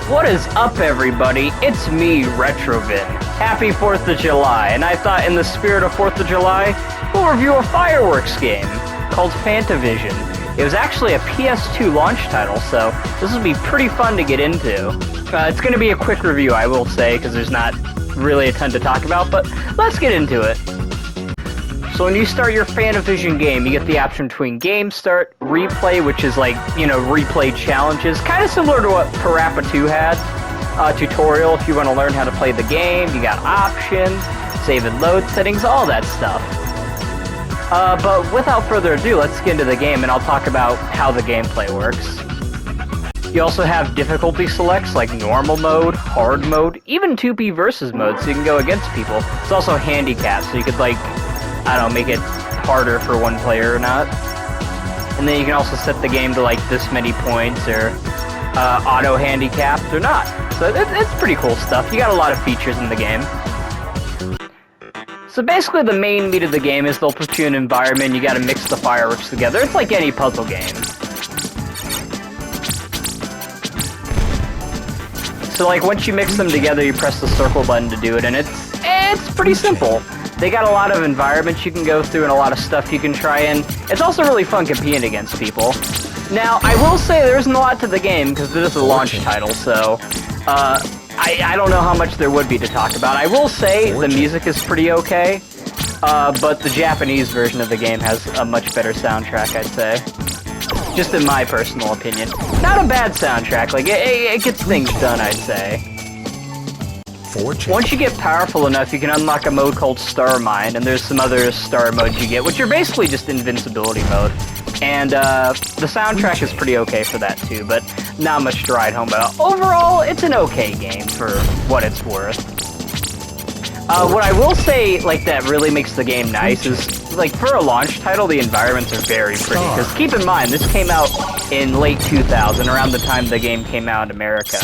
What is up, everybody? It's me, Retrovin. Happy 4th of July, and I thought in the spirit of 4th of July, we'll review a fireworks game called Fantavision. It was actually a PS2 launch title, so this will be pretty fun to get into. It's going to be a quick review, I will say, because there's not really a ton to talk about, but let's get into it. So when you start your Fantavision game, you get the option between Game Start, Replay, which is like, replay challenges, kind of similar to what Parappa 2 had. Tutorial if you want to learn how to play the game, you got options, save and load settings, all that stuff. But without further ado, let's get into the game and I'll talk about how the gameplay works. You also have difficulty selects like normal mode, hard mode, even 2P versus mode, so you can go against people. It's also handicap, so you could make it harder for one player or not. And then you can also set the game to this many points or auto handicapped or not. So it's pretty cool stuff. You got a lot of features in the game. So basically the main meat of the game is they'll put you in an environment, you gotta mix the fireworks together. It's like any puzzle game. So once you mix them together, you press the circle button to do it, and it's pretty simple. They got a lot of environments you can go through and a lot of stuff you can try, and it's also really fun competing against people. Now, I will say there isn't a lot to the game, because it is a launch title, so I don't know how much there would be to talk about. I will say the music is pretty okay, but the Japanese version of the game has a much better soundtrack, I'd say. Just in my personal opinion. Not a bad soundtrack, it gets things done, I'd say. Once you get powerful enough, you can unlock a mode called Star Mine, and there's some other star modes you get, which are basically just invincibility mode. And the soundtrack is pretty okay for that too, but not much to write home about. Overall, it's an okay game for what it's worth. What I will say, that really makes the game nice is, for a launch title, the environments are very pretty. Because keep in mind, this came out in late 2000, around the time the game came out in America.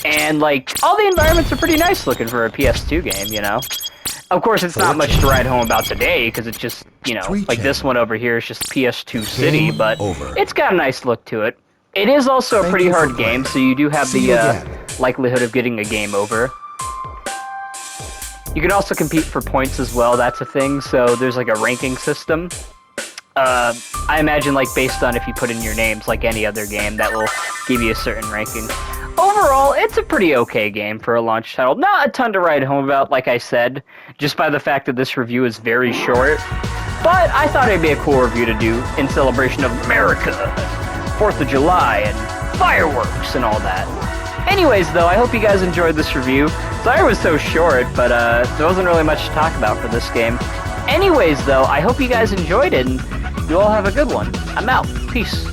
And, all the environments are pretty nice looking for a PS2 game, Of course, it's not much to write home about today, because it's just, this one over here is just PS2 City, but it's got a nice look to it. It is also a pretty hard game, so you do have the likelihood of getting a game over. You can also compete for points as well, that's a thing, so there's a ranking system. I imagine based on if you put in your names like any other game, that will give you a certain ranking. Overall, it's a pretty okay game for a launch title. Not a ton to write home about, like I said, just by the fact that this review is very short. But I thought it'd be a cool review to do in celebration of America, 4th of July, and fireworks and all that. Anyways, though, I hope you guys enjoyed this review. Sorry it was so short, but there wasn't really much to talk about for this game. Anyways, though, I hope you guys enjoyed it, and you all have a good one. I'm out. Peace.